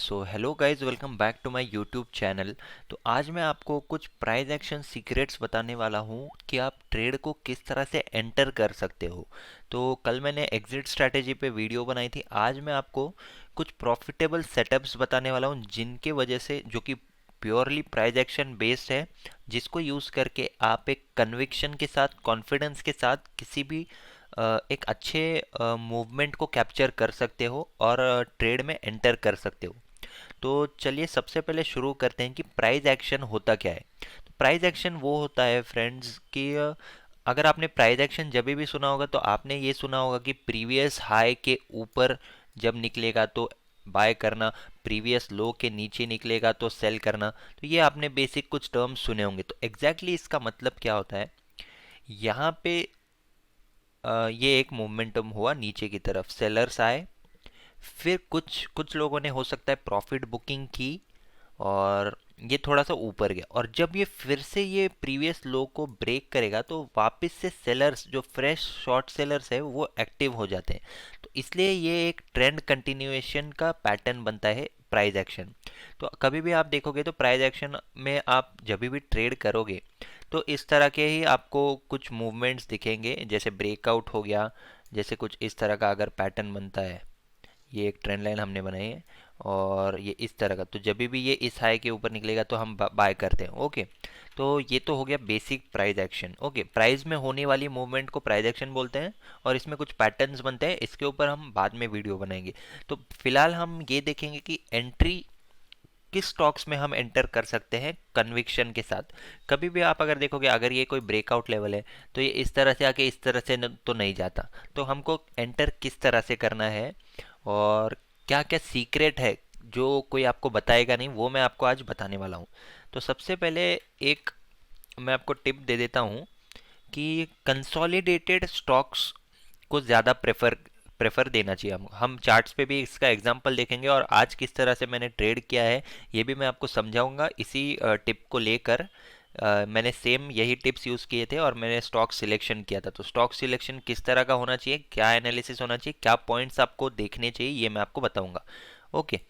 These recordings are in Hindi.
So hello guys, welcome back to my YouTube channel. तो आज मैं आपको कुछ प्राइस एक्शन सीक्रेट्स बताने वाला हूँ कि आप ट्रेड को किस तरह से एंटर कर सकते हो। तो कल मैंने एग्जिट स्ट्रैटेजी पे वीडियो बनाई थी। आज मैं आपको कुछ प्रॉफिटेबल सेटअप्स बताने वाला हूँ जिनके वजह से, जो कि प्योरली प्राइस एक्शन बेस्ड है, जिसको यूज़ करके आप एक कन्विक्शन के साथ, कॉन्फिडेंस के साथ किसी भी एक अच्छे मूवमेंट को कैप्चर कर सकते हो और ट्रेड में एंटर कर सकते हो। तो चलिए सबसे पहले शुरू करते हैं कि प्राइस एक्शन होता क्या है। तो प्राइस एक्शन वो होता है फ्रेंड्स कि अगर आपने प्राइस एक्शन जब भी सुना होगा तो आपने ये सुना होगा कि प्रीवियस हाई के ऊपर जब निकलेगा तो बाय करना, प्रीवियस लो के नीचे निकलेगा तो सेल करना। तो ये आपने बेसिक कुछ टर्म्स सुने होंगे। तो एग्जैक्टली इसका मतलब क्या होता है, यहाँ पे ये एक मोमेंटम हुआ नीचे की तरफ, सेलर्स आए, फिर कुछ कुछ लोगों ने हो सकता है प्रॉफिट बुकिंग की और ये थोड़ा सा ऊपर गया, और जब ये फिर से ये प्रीवियस लो को ब्रेक करेगा तो वापस से सेलर्स, जो फ्रेश शॉर्ट सेलर्स है, वो एक्टिव हो जाते हैं। तो इसलिए ये एक ट्रेंड कंटिन्यूएशन का पैटर्न बनता है प्राइस एक्शन। तो कभी भी आप देखोगे तो प्राइस एक्शन में आप जब भी ट्रेड करोगे तो इस तरह के ही आपको कुछ मूवमेंट्स दिखेंगे, जैसे ब्रेकआउट हो गया, जैसे कुछ इस तरह का अगर पैटर्न बनता है, ये एक ट्रेंड लाइन हमने बनाई है और ये इस तरह का, तो जब भी ये इस हाई के ऊपर निकलेगा तो हम बाय करते हैं। ओके, तो ये तो हो गया basic price action. Okay, price में होने वाली मूवमेंट को प्राइस एक्शन बोलते हैं और इसमें कुछ पैटर्न्स बनते हैं, इसके ऊपर हम बाद में वीडियो बनाएंगे। तो फिलहाल हम ये देखेंगे कि एंट्री किस स्टॉक्स में हम एंटर कर सकते हैं कन्विक्शन के साथ। कभी भी आप अगर देखोगे, अगर ये कोई ब्रेकआउट लेवल है तो ये इस तरह से आके इस तरह से तो नहीं जाता। तो हमको एंटर किस तरह से करना है और क्या क्या सीक्रेट है जो कोई आपको बताएगा नहीं, वो मैं आपको आज बताने वाला हूँ। तो सबसे पहले एक मैं आपको टिप दे देता हूँ कि कंसोलिडेटेड स्टॉक्स को ज़्यादा प्रेफर देना चाहिए। हम चार्ट्स पे भी इसका एग्जांपल देखेंगे और आज किस तरह से मैंने ट्रेड किया है ये भी मैं आपको समझाऊंगा। इसी टिप को लेकर मैंने सेम यही टिप्स यूज़ किए थे और मैंने स्टॉक सिलेक्शन किया था। तो स्टॉक सिलेक्शन किस तरह का होना चाहिए, क्या एनालिसिस होना चाहिए, क्या पॉइंट्स आपको देखने चाहिए, ये मैं आपको बताऊंगा। ओके,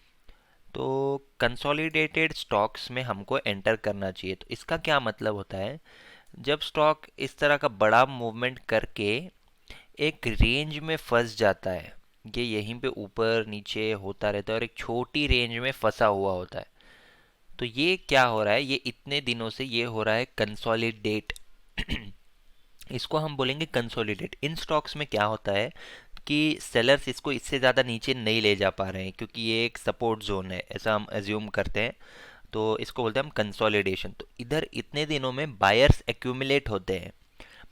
तो कंसोलिडेटेड स्टॉक्स में हमको एंटर करना चाहिए। तो इसका क्या मतलब होता है, जब स्टॉक इस तरह का बड़ा मूवमेंट करके एक रेंज में फंस जाता है, ये यहीं पे ऊपर नीचे होता रहता है और एक छोटी रेंज में फंसा हुआ होता है, तो ये क्या हो रहा है, ये इतने दिनों से ये हो रहा है कंसोलिडेट। इसको हम बोलेंगे कंसोलिडेट। इन स्टॉक्स में क्या होता है कि सेलर्स इसको इससे ज़्यादा नीचे नहीं ले जा पा रहे हैं क्योंकि ये एक सपोर्ट जोन है, ऐसा हम एज्यूम करते हैं। तो इसको बोलते हैं हम कंसोलिडेशन। तो इधर इतने दिनों में बायर्स एक्यूमुलेट होते हैं,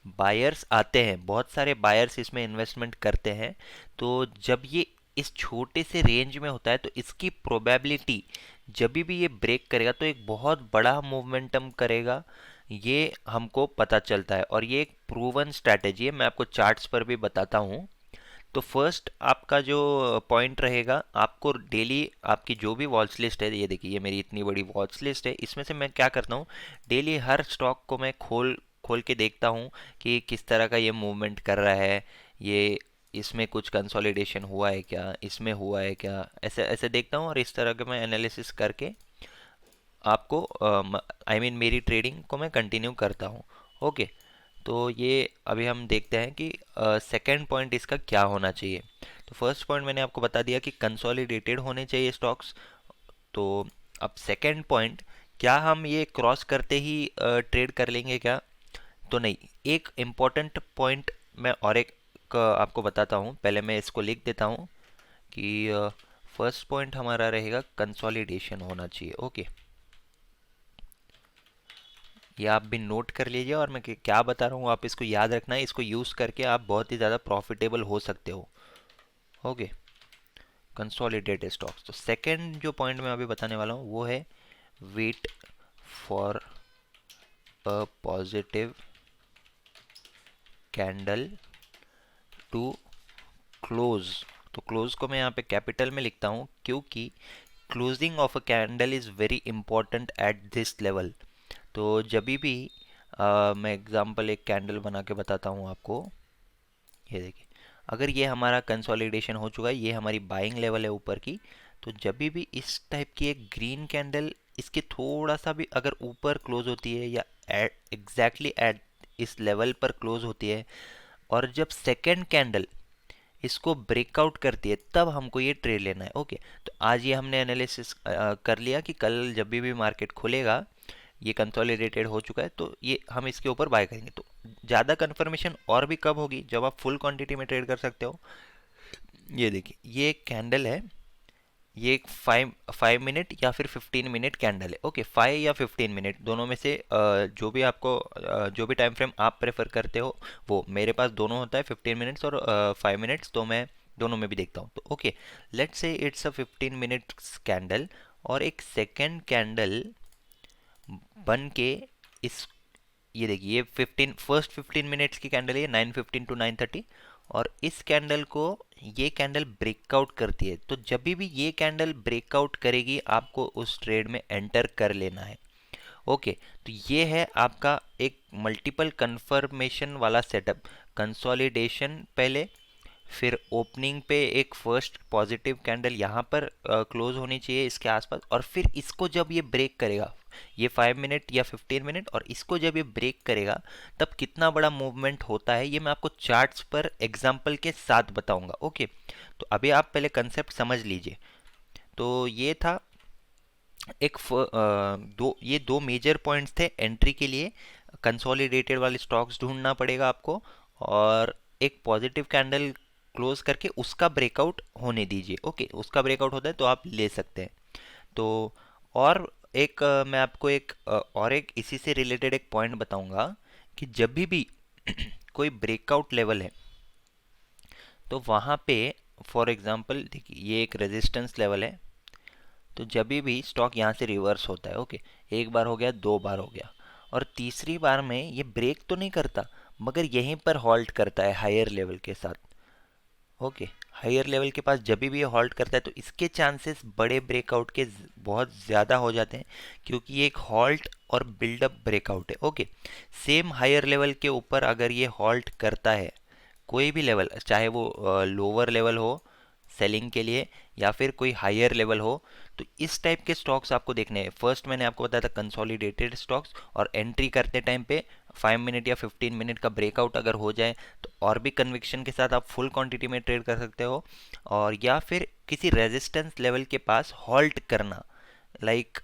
बायर्स आते हैं, बहुत सारे बायर्स इसमें इन्वेस्टमेंट करते हैं। तो जब ये इस छोटे से रेंज में होता है तो इसकी प्रोबेबिलिटी, जब भी ये ब्रेक करेगा तो एक बहुत बड़ा मोमेंटम करेगा, ये हमको पता चलता है। और ये एक प्रूवन स्ट्रैटेजी है, मैं आपको चार्ट्स पर भी बताता हूँ। तो फर्स्ट आपका जो पॉइंट रहेगा, आपको डेली आपकी जो भी वॉच लिस्ट है, ये देखिए, ये मेरी इतनी बड़ी वॉच लिस्ट है, इसमें से मैं क्या करता हूँ, डेली हर स्टॉक को मैं खोल खोल के देखता हूँ कि किस तरह का ये मूवमेंट कर रहा है, ये इसमें कुछ कंसोलिडेशन हुआ है क्या, इसमें हुआ है क्या, ऐसे ऐसे देखता हूँ और इस तरह का मैं एनालिसिस करके आपको मेरी ट्रेडिंग को मैं कंटिन्यू करता हूँ। ओके, तो ये अभी हम देखते हैं कि सेकंड पॉइंट इसका क्या होना चाहिए। तो फर्स्ट पॉइंट मैंने आपको बता दिया कि कंसोलिडेटेड होने चाहिए स्टॉक्स। तो अब सेकंड पॉइंट, क्या हम ये क्रॉस करते ही ट्रेड कर लेंगे क्या, तो नहीं। एक इम्पॉर्टेंट पॉइंट मैं और एक आपको बताता हूँ, पहले मैं इसको लिख देता हूँ कि फर्स्ट पॉइंट हमारा रहेगा कंसोलिडेशन होना चाहिए। ओके, ये आप भी नोट कर लीजिए और मैं क्या बता रहा हूँ आप इसको याद रखना है, इसको यूज़ करके आप बहुत ही ज़्यादा प्रॉफिटेबल हो सकते हो। Okay, consolidated stocks. तो सेकंड जो पॉइंट मैं अभी बताने वाला हूँ वो है wait for a positive candle to close. तो क्लोज को मैं यहाँ पे कैपिटल में लिखता हूँ क्योंकि closing of a candle is very important at this level. तो जब भी मैं एग्जांपल एक कैंडल बना के बताता हूँ आपको, ये देखिए, अगर ये हमारा कंसोलिडेशन हो चुका है, ये हमारी बाइंग लेवल है ऊपर की, तो जब भी इस टाइप की एक ग्रीन कैंडल इसके थोड़ा सा भी अगर ऊपर क्लोज होती है या एग्जैक्टली एट इस लेवल पर क्लोज होती है, और जब सेकेंड कैंडल इसको ब्रेकआउट करती है, तब हमको ये ट्रेड लेना है। ओके, तो आज ये हमने एनालिसिस कर लिया कि कल जब भी मार्केट खुलेगा ये कंसोलिडेटेड हो चुका है, तो ये हम इसके ऊपर बाय करेंगे। तो ज़्यादा कंफर्मेशन और भी कब होगी, जब आप फुल क्वांटिटी में ट्रेड कर सकते हो। ये देखिए, ये एक कैंडल है, ये एक 5 मिनट या फिर 15 मिनट कैंडल है। ओके, 5 या 15 मिनट दोनों में से जो भी आपको जो भी टाइम फ्रेम आप प्रेफर करते हो वो। मेरे पास दोनों होता है, 15 मिनट्स और 5 मिनट्स, तो मैं दोनों में भी देखता हूँ। तो okay, let's say it's a 15 minutes candle, और एक सेकेंड कैंडल बन के इस, ये देखिए, ये फर्स्ट 15 मिनट्स की कैंडल है, 9:15 to 9:30, और इस कैंडल को ये कैंडल ब्रेकआउट करती है। तो जब भी ये कैंडल ब्रेकआउट करेगी आपको उस ट्रेड में एंटर कर लेना है। ओके, तो ये है आपका एक मल्टीपल कंफर्मेशन वाला सेटअप। कंसोलिडेशन पहले, फिर ओपनिंग पे एक फर्स्ट पॉजिटिव कैंडल यहाँ पर क्लोज होनी चाहिए इसके आसपास, और फिर इसको जब ये ब्रेक करेगा, ये 5 मिनट या 15 मिनट, और इसको जब ये ब्रेक करेगा तब कितना बड़ा मूवमेंट होता है ये मैं आपको चार्ट्स पर एग्जांपल के साथ बताऊंगा। ओके, तो अभी आप पहले कंसेप्ट समझ लीजिए। तो ये था ये दो मेजर पॉइंट्स थे एंट्री के लिए। कंसोलिडेटेड वाले स्टॉक्स ढूंढना पड़ेगा आपको, और एक पॉजिटिव कैंडल क्लोज करके उसका ब्रेकआउट होने दीजिए। ओके, उसका ब्रेकआउट होता है तो आप ले सकते हैं। तो और एक मैं आपको और एक इसी से रिलेटेड एक पॉइंट बताऊंगा कि जब भी कोई ब्रेकआउट लेवल है तो वहाँ पे, फॉर एग्जांपल देखिए, ये एक रेजिस्टेंस लेवल है। तो जब भी स्टॉक यहाँ से रिवर्स होता है, ओके, एक बार हो गया, दो बार हो गया, और तीसरी बार में ये ब्रेक तो नहीं करता, मगर यहीं पर हॉल्ट करता है हायर लेवल के साथ। ओके, हायर लेवल के पास जब भी ये हॉल्ट करता है तो इसके चांसेस बड़े ब्रेकआउट के बहुत ज़्यादा हो जाते हैं, क्योंकि ये एक हॉल्ट और बिल्डअप ब्रेकआउट है। ओके, सेम हायर लेवल के ऊपर अगर ये हॉल्ट करता है, कोई भी लेवल, चाहे वो लोअर लेवल हो सेलिंग के लिए या फिर कोई हायर लेवल हो, तो इस टाइप के स्टॉक्स आपको देखने हैं। फर्स्ट मैंने आपको बताया था कंसोलिडेटेड स्टॉक्स, और एंट्री करते टाइम पे 5 मिनट या 15 मिनट का ब्रेकआउट अगर हो जाए तो और भी कन्विक्शन के साथ आप फुल क्वांटिटी में ट्रेड कर सकते हो। और या फिर किसी रेजिस्टेंस लेवल के पास हॉल्ट करना, लाइक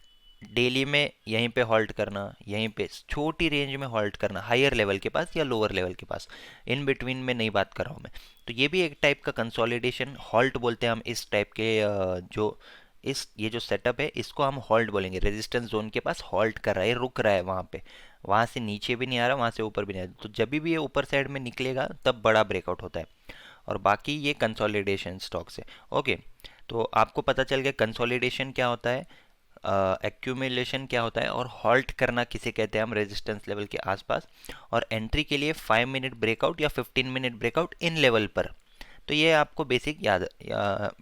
डेली में यहीं पे हॉल्ट करना, यहीं पे छोटी रेंज में हॉल्ट करना, हायर लेवल के पास या लोअर लेवल के पास, इन बिटवीन में नहीं बात कर रहा हूँ मैं। तो ये भी एक टाइप का कंसोलिडेशन हॉल्ट बोलते हैं हम इस टाइप के जो ये जो सेटअप है इसको हम हॉल्ट बोलेंगे। रेजिस्टेंस जोन के पास हॉल्ट कर रहा है, रुक रहा है वहाँ पे, वहाँ से नीचे भी नहीं आ रहा, वहाँ से ऊपर भी नहीं आ रहा। तो जब भी ये ऊपर साइड में निकलेगा तब बड़ा ब्रेकआउट होता है, और बाकी ये कंसोलिडेशन स्टॉक्स है। ओके, तो आपको पता चल गया कंसोलिडेशन क्या होता है, एक्यूमुलेशन क्या होता है, और हॉल्ट करना किसे कहते हैं हम रेजिस्टेंस लेवल के आसपास, और एंट्री के लिए 5 मिनट ब्रेकआउट या 15 मिनट ब्रेकआउट इन लेवल पर। तो ये आपको बेसिक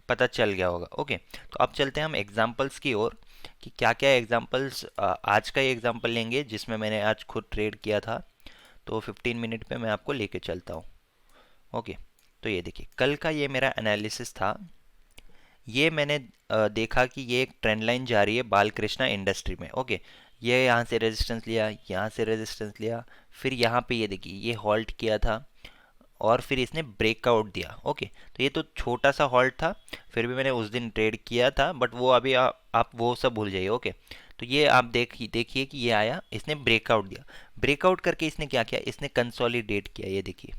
पता चल गया होगा। ओके, तो अब चलते हैं हम एग्जांपल्स की ओर कि क्या क्या एग्जांपल्स। आज का ये एग्जांपल लेंगे जिसमें मैंने आज खुद ट्रेड किया था, तो 15 मिनट पे मैं आपको लेके चलता हूँ। ओके, तो ये देखिए, कल का ये मेरा एनालिसिस था। ये मैंने देखा कि ये एक ट्रेंड लाइन जा रही है बालकृष्णा इंडस्ट्री में। ओके, ये यहाँ से रेजिस्टेंस लिया, यहाँ से रेजिस्टेंस लिया, फिर यहाँ पे ये देखिए ये हॉल्ट किया था, और फिर इसने ब्रेकआउट दिया। ओके, तो ये तो छोटा सा हॉल्ट था, फिर भी मैंने उस दिन ट्रेड किया था, बट वो अभी आप वो सब भूल जाइए। ओके, तो ये आप देखिए कि ये आया, इसने ब्रेकआउट दिया, ब्रेकआउट करके इसने क्या किया, इसने कंसोलिडेट किया। ये देखिए,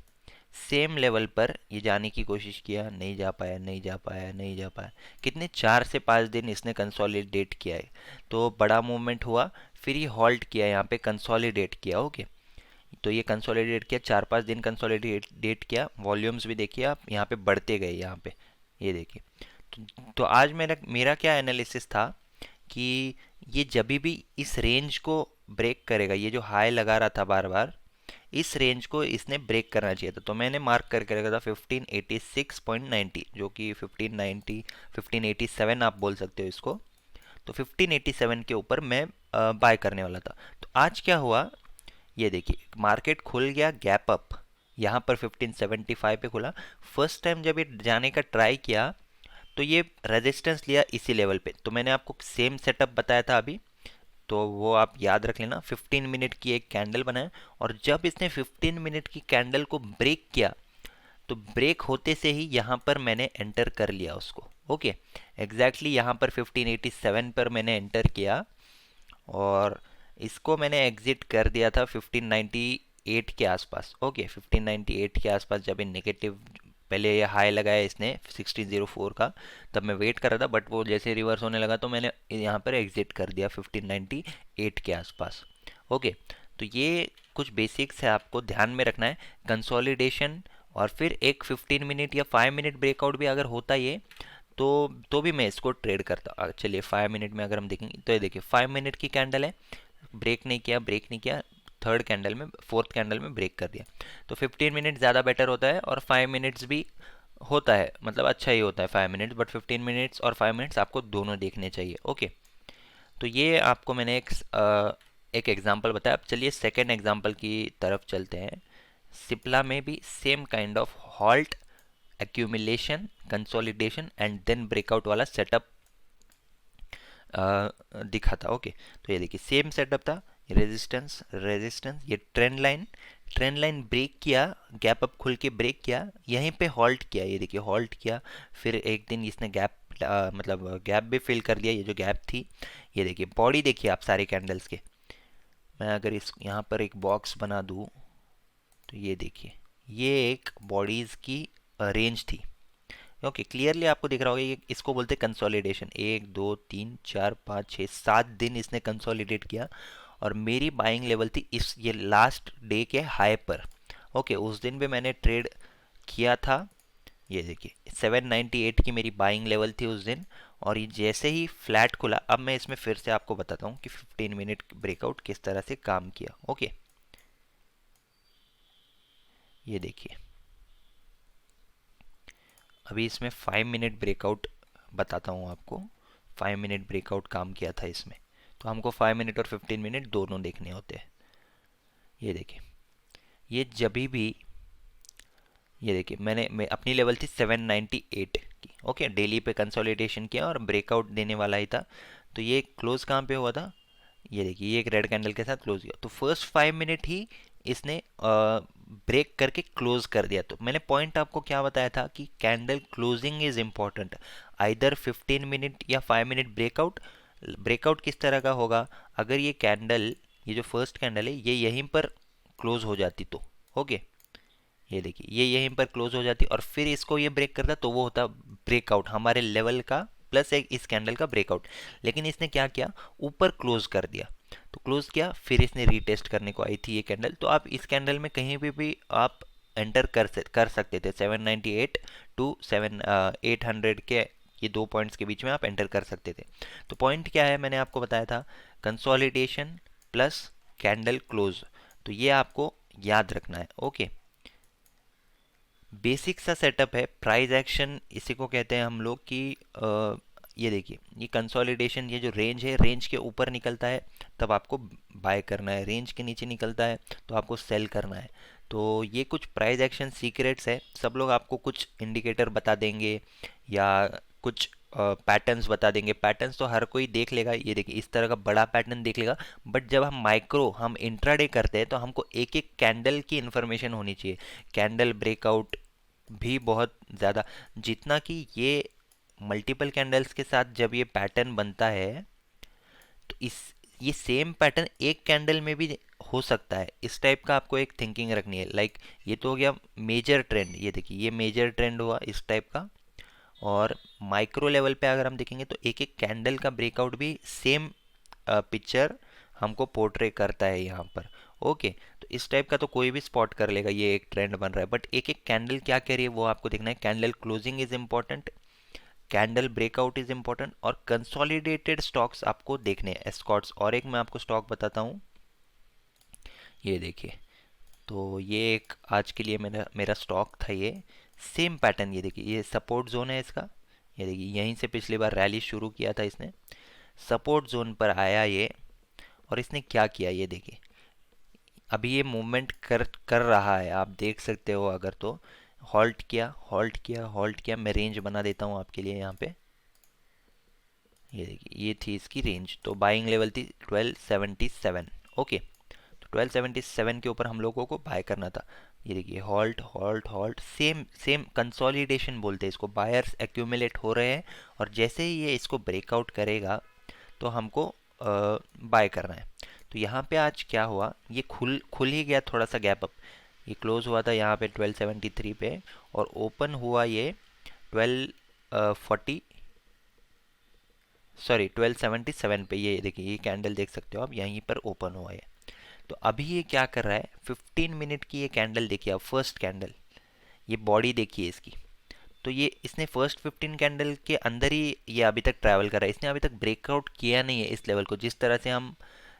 सेम लेवल पर ये जाने की कोशिश किया, नहीं जा पाया, नहीं जा पाया, नहीं जा पाया। कितने 4 से 5 दिन इसने कंसोलिडेट किया है, तो बड़ा मूवमेंट हुआ, फिर ये हॉल्ट किया, यहाँ पे कंसोलिडेट किया। ओके, तो ये कंसोलिडेट किया, 4-5 दिन कंसोलिडेट किया, वॉल्यूम्स भी देखिए आप, यहाँ पे बढ़ते गए, यहाँ पे ये देखिए। तो आज मेरा मेरा क्या एनालिसिस था कि ये जब भी इस रेंज को ब्रेक करेगा, ये जो हाई लगा रहा था बार बार, इस रेंज को इसने ब्रेक करना चाहिए था। तो मैंने मार्क करके रखा था 1586.90, जो कि 1590 1587 आप बोल सकते हो इसको। तो 1587 के ऊपर मैं बाय करने वाला था। तो आज क्या हुआ, ये देखिए, मार्केट खुल गया गैप अप, यहाँ पर 1575 पे खुला। फर्स्ट टाइम जब ये जाने का ट्राई किया तो ये रेजिस्टेंस लिया इसी लेवल पे, तो मैंने आपको सेम सेटअप बताया था अभी, तो वो आप याद रख लेना। 15 मिनट की एक कैंडल बनाए, और जब इसने 15 मिनट की कैंडल को ब्रेक किया, तो ब्रेक होते से ही यहाँ पर मैंने एंटर कर लिया उसको। ओके, एग्जैक्टली यहाँ पर 1587 पर मैंने एंटर किया, और इसको मैंने एग्जिट कर दिया था 1598 के आसपास। ओके, 1598 के आसपास जब ये नेगेटिव, पहले ये हाई लगाया इसने 1604 का, तब मैं वेट कर रहा था, बट वो जैसे रिवर्स होने लगा तो मैंने यहाँ पर एग्जिट कर दिया 1598 के आसपास। ओके, तो ये कुछ बेसिक्स है, आपको ध्यान में रखना है। कंसोलिडेशन, और फिर एक 15 मिनट या 5 मिनट ब्रेकआउट भी अगर होता ये, तो भी मैं इसको ट्रेड करता। चलिए 5 मिनट में अगर हम देखेंगे, तो ये देखिए 5 मिनट की कैंडल है, ब्रेक नहीं किया, थर्ड कैंडल में, फोर्थ कैंडल में ब्रेक कर दिया। तो 15 मिनट ज़्यादा बेटर होता है, और 5 मिनट्स भी होता है, मतलब अच्छा ही होता है 5 मिनट्स, बट 15 मिनट्स और 5 मिनट्स आपको दोनों देखने चाहिए। ओके, तो ये आपको मैंने एक एग्जांपल बताया। अब चलिए सेकंड एग्जांपल की तरफ चलते हैं। सिप्ला में भी same kind of halt, accumulation, consolidation and then breakout वाला सेटअप दिखा था। ओके, तो ये देखिए सेम सेटअप था, रेजिस्टेंस रेजिस्टेंस, ये ट्रेंड लाइन ब्रेक किया, गैप अप खुल के ब्रेक किया, यहीं पे हॉल्ट किया, ये देखिए हॉल्ट किया, फिर एक दिन इसने गैप मतलब गैप भी फिल कर दिया, ये जो गैप थी। ये देखिए बॉडी देखिए आप सारे कैंडल्स के, मैं अगर इस यहाँ पर एक बॉक्स बना दूँ, तो ये देखिए ये एक बॉडीज़ की रेंज थी। ओके, क्लियरली आपको दिख रहा होगा, ये इसको बोलते हैं कंसोलिडेशन। 1 2 3 4 5 6 7 दिन इसने कंसोलिडेट किया, और मेरी बाइंग लेवल थी इस ये लास्ट डे के हाई पर। ओके, उस दिन भी मैंने ट्रेड किया था, ये देखिए 798 की मेरी बाइंग लेवल थी उस दिन। और ये जैसे ही फ्लैट खुला, अब मैं इसमें फिर से आपको बताता हूँ कि 15 मिनट ब्रेकआउट किस तरह से काम किया। ओके, ये देखिए अभी इसमें 5 मिनट ब्रेकआउट बताता हूँ आपको। 5 मिनट ब्रेकआउट काम किया था इसमें, तो हमको 5 मिनट और 15 मिनट दोनों देखने होते हैं। ये देखिए, ये जभी भी, ये देखिए मैं अपनी लेवल थी 798 की। ओके, डेली पे कंसोलिडेशन किया और ब्रेकआउट देने वाला ही था। तो ये क्लोज कहाँ पे हुआ था, ये देखिए ये एक रेड कैंडल के साथ क्लोज किया, तो फर्स्ट 5 मिनट ही इसने ब्रेक करके क्लोज कर दिया। तो मैंने पॉइंट आपको क्या बताया था कि candle closing is important, either 15 minute या 5 मिनट ब्रेकआउट। ब्रेकआउट किस तरह का होगा, अगर ये कैंडल, ये जो फर्स्ट कैंडल है, ये यहीं पर क्लोज हो जाती तो, ओके, ये देखिए ये यहीं पर क्लोज हो जाती और फिर इसको ये ब्रेक करता, तो वो होता ब्रेकआउट हमारे लेवल का, प्लस एक इस कैंडल का ब्रेकआउट। लेकिन इसने क्या किया, ऊपर क्लोज कर दिया, तो क्लोज किया, फिर इसने रीटेस्ट करने को आई थी ये कैंडल। तो आप इस कैंडल में कहीं भी आप एंटर कर सकते थे, 798 टू 800 के, ये 2 पॉइंट्स के बीच में आप एंटर कर सकते थे। तो पॉइंट क्या है, मैंने आपको बताया था, कंसोलिडेशन प्लस कैंडल क्लोज, तो ये आपको याद रखना है। ओके, बेसिक सा सेटअप है। प्राइस एक्शन इसी को कहते हैं हम लोग कि ये देखिए ये कंसोलिडेशन, ये जो रेंज है, रेंज के ऊपर निकलता है तब आपको बाय करना है, रेंज के नीचे निकलता है तो आपको सेल करना है। तो ये कुछ प्राइस एक्शन सीक्रेट्स है, सब लोग आपको कुछ इंडिकेटर बता देंगे या कुछ पैटर्न्स बता देंगे। पैटर्न्स तो हर कोई देख लेगा, ये देखिए इस तरह का बड़ा पैटर्न देख लेगा, बट जब हम इंट्राडे करते हैं तो हमको एक एक कैंडल की इन्फॉर्मेशन होनी चाहिए। कैंडल ब्रेकआउट भी बहुत ज़्यादा, जितना कि ये मल्टीपल कैंडल्स के साथ जब ये पैटर्न बनता है, तो इस ये सेम पैटर्न एक कैंडल में भी हो सकता है। इस टाइप का आपको एक थिंकिंग रखनी है। लाइक ये तो हो गया मेजर ट्रेंड, ये देखिए ये मेजर ट्रेंड हुआ इस टाइप का। और माइक्रो लेवल पे अगर हम देखेंगे तो एक एक कैंडल का ब्रेकआउट भी सेम पिक्चर हमको पोर्ट्रे करता है यहाँ पर। ओके, तो इस टाइप का तो कोई भी स्पॉट कर लेगा ये एक ट्रेंड बन रहा है, बट एक एक कैंडल क्या कह रही है वो आपको देखना है। Candle closing is important, candle breakout is important, और कंसोलिडेटेड स्टॉक्स आपको देखने हैं, एस्कॉर्ट्स। और एक मैं आपको स्टॉक बताता हूँ, ये देखिए, तो ये एक आज के लिए मेरा मेरा स्टॉक था, ये सेम पैटर्न, ये देखिए ये सपोर्ट जोन है इसका, ये देखिए यहीं से पिछली बार रैली शुरू किया था इसने, सपोर्ट जोन पर आया ये, और इसने क्या किया ये देखिए, अभी ये मूवमेंट कर कर रहा है, आप देख सकते हो अगर, तो हॉल्ट किया, हॉल्ट किया, हॉल्ट किया। मैं रेंज बना देता हूँ आपके लिए यहाँ पे। ये देखिए, ये थी इसकी रेंज। तो बाइंग लेवल थी 1277। ओके, तो 1277 के ऊपर हम लोगों को बाय करना था। ये देखिए, halt halt halt, same same consolidation बोलते हैं इसको। बायर्स एक्यूमुलेट हो रहे हैं और जैसे ही ये इसको ब्रेकआउट करेगा तो हमको बाय करना है। तो यहाँ पे आज क्या हुआ, ये खुल खुल ही गया थोड़ा सा गैप अप। ये क्लोज हुआ था यहाँ पे 1273 पे और ओपन हुआ ये 1240, सॉरी 1277 पे। ये देखिए, ये कैंडल देख सकते हो आप, यहीं पर ओपन हुआ है। तो अभी ये क्या कर रहा है, 15 मिनट की ये कैंडल देखिए आप, फर्स्ट कैंडल, ये बॉडी देखिए इसकी। तो ये इसने फर्स्ट 15 कैंडल के अंदर ही ये अभी तक ट्रैवल कर रहा है। इसने अभी तक ब्रेकआउट किया नहीं है इस लेवल को जिस तरह से हम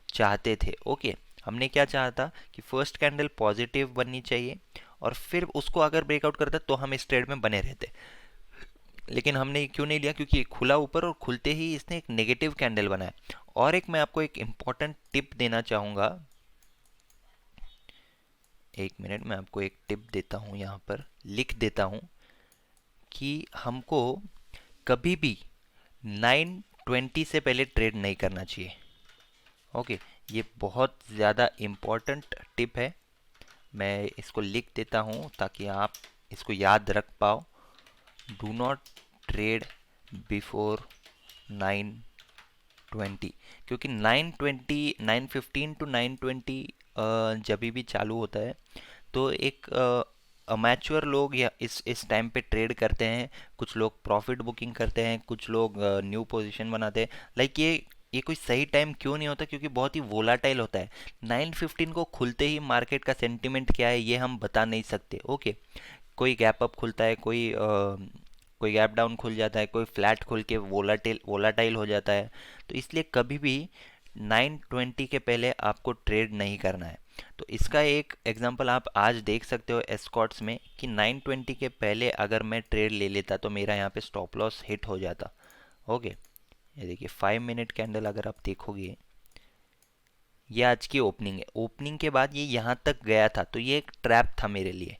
चाहते थे। ओके, हमने क्या चाहा था कि फर्स्ट कैंडल पॉजिटिव बननी चाहिए और फिर उसको अगर ब्रेकआउट करता तो हम इस ट्रेड में बने रहते। लेकिन हमने क्यों नहीं लिया, क्योंकि ये खुला ऊपर और खुलते ही इसने एक नेगेटिव कैंडल बनाया। और एक मैं आपको एक इम्पॉर्टेंट टिप देना चाहूँगा। एक मिनट, मैं आपको एक टिप देता हूँ, यहाँ पर लिख देता हूँ कि हमको कभी भी 920 से पहले ट्रेड नहीं करना चाहिए। ओके, ये बहुत ज़्यादा इम्पॉर्टेंट टिप है। मैं इसको लिख देता हूँ ताकि आप इसको याद रख पाओ। डू नॉट ट्रेड बिफोर 920, क्योंकि 920, 915 टू 920 जब भी चालू होता है तो एक अमैच्योर लोग या इस टाइम पे ट्रेड करते हैं। कुछ लोग प्रॉफिट बुकिंग करते हैं, कुछ लोग न्यू पोजीशन बनाते हैं। लाइक ये कोई सही टाइम क्यों नहीं होता, क्योंकि बहुत ही वोलाटाइल होता है। 915 को खुलते ही मार्केट का सेंटिमेंट क्या है ये हम बता नहीं सकते। ओके, कोई गैप अप खुलता है, कोई गैप डाउन खुल जाता है, कोई फ्लैट खुल के वोलाटाइल वोलाटाइल हो जाता है। तो इसलिए कभी भी 920 के पहले आपको ट्रेड नहीं करना है। तो इसका एक एग्जांपल आप आज देख सकते हो एस्कॉर्ट्स में कि 920 के पहले अगर मैं ट्रेड ले लेता तो मेरा यहाँ पे स्टॉप लॉस हिट हो जाता। ओके, ये देखिए 5 मिनट कैंडल अगर आप देखोगे, ये आज की ओपनिंग है। ओपनिंग के बाद ये यहाँ तक गया था तो ये एक ट्रैप था मेरे लिए।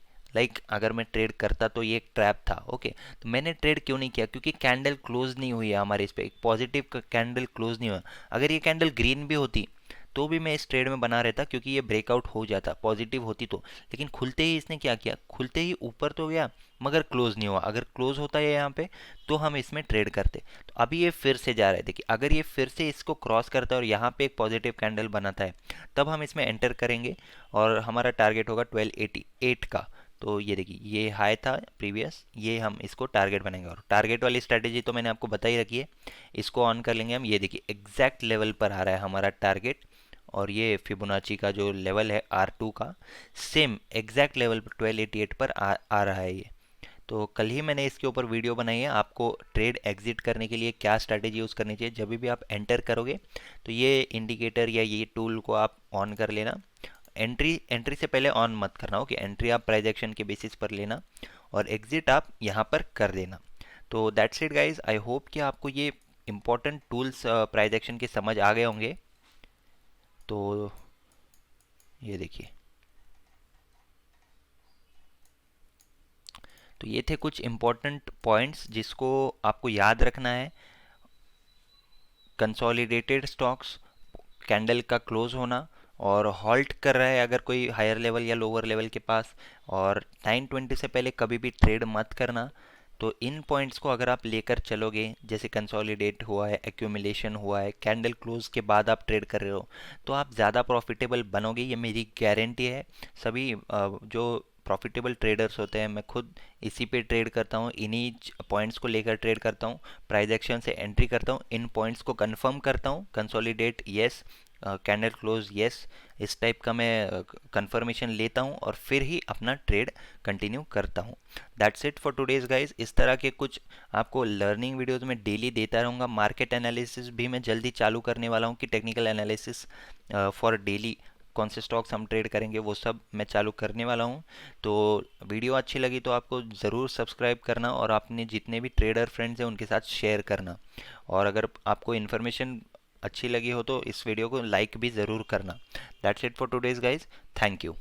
अगर मैं ट्रेड करता तो ये एक ट्रैप था। ओके, तो मैंने ट्रेड क्यों नहीं किया, क्योंकि कैंडल क्लोज नहीं हुई है हमारे इस पे, एक पॉजिटिव कैंडल क्लोज नहीं हुआ। अगर ये कैंडल ग्रीन भी होती तो भी मैं इस ट्रेड में बना रहता, क्योंकि ये ब्रेकआउट हो जाता, पॉजिटिव होती तो। लेकिन खुलते ही इसने क्या किया, खुलते ही ऊपर तो गया मगर क्लोज नहीं हुआ। अगर क्लोज होता है यहाँ पे तो हम इसमें ट्रेड करते। तो अभी ये फिर से जा रहे थे कि अगर ये फिर से इसको क्रॉस करता है और यहाँ पे एक पॉजिटिव कैंडल बनाता है तब हम इसमें एंटर करेंगे और हमारा टारगेट होगा 1288 का। तो ये देखिए, ये हाई था प्रीवियस, ये हम इसको टारगेट बनाएंगे। और टारगेट वाली स्ट्रैटेजी तो मैंने आपको बता ही रखी है, इसको ऑन कर लेंगे हम। ये देखिए, एग्जैक्ट लेवल पर आ रहा है हमारा टारगेट और ये फिबोनाची का जो लेवल है R2 का, सेम एग्जैक्ट लेवल पर 1288 पर आ रहा है ये। तो कल ही मैंने इसके ऊपर वीडियो बनाई है, आपको ट्रेड एग्जिट करने के लिए क्या स्ट्रैटेजी यूज़ करनी चाहिए। जब भी आप एंटर करोगे तो ये इंडिकेटर या ये टूल को आप ऑन कर लेना। एंट्री एंट्री से पहले ऑन मत करना। ओके, एंट्री आप प्राइस एक्शन के बेसिस पर लेना और एग्जिट आप यहाँ पर कर देना। तो that's it guys, I hope कि आपको ये इंपॉर्टेंट टूल्स प्राइस एक्शन के समझ आ गए होंगे। तो ये देखिए, तो ये थे कुछ इम्पोर्टेंट पॉइंट्स जिसको आपको याद रखना है। कंसोलिडेटेड स्टॉक्स, कैंडल का क्लोज होना और हॉल्ट कर रहा है अगर कोई हायर लेवल या लोअर लेवल के पास, और 920 से पहले कभी भी ट्रेड मत करना। तो इन पॉइंट्स को अगर आप लेकर चलोगे, जैसे कंसोलिडेट हुआ है, एक्यूमुलेशन हुआ है, कैंडल क्लोज के बाद आप ट्रेड कर रहे हो, तो आप ज़्यादा प्रॉफिटेबल बनोगे, ये मेरी गारंटी है। सभी जो प्रॉफिटेबल ट्रेडर्स होते हैं, मैं खुद इसी पे ट्रेड करता हूँ, इन्हीं पॉइंट्स को लेकर ट्रेड करता हूँ। प्राइस एक्शन से एंट्री करता हूँ, इन पॉइंट्स को कंफर्म करता हूँ, consolidate yes, candle close yes, इस टाइप का मैं कंफर्मेशन लेता हूँ और फिर ही अपना ट्रेड कंटिन्यू करता हूँ। That's it for today's guys. इस तरह के कुछ आपको लर्निंग वीडियोस में डेली देता रहूँगा। मार्केट एनालिसिस भी मैं जल्दी चालू करने वाला हूँ कि टेक्निकल एनालिसिस फॉर डेली, कौन से स्टॉक्स हम ट्रेड करेंगे वो सब मैं चालू करने वाला हूँ। तो वीडियो अच्छी लगी तो आपको ज़रूर सब्सक्राइब करना और अपने जितने भी ट्रेडर फ्रेंड्स हैं उनके साथ शेयर करना। और अगर आपको इन्फॉर्मेशन अच्छी लगी हो तो इस वीडियो को लाइक भी ज़रूर करना। That's it for today's guys, thank you.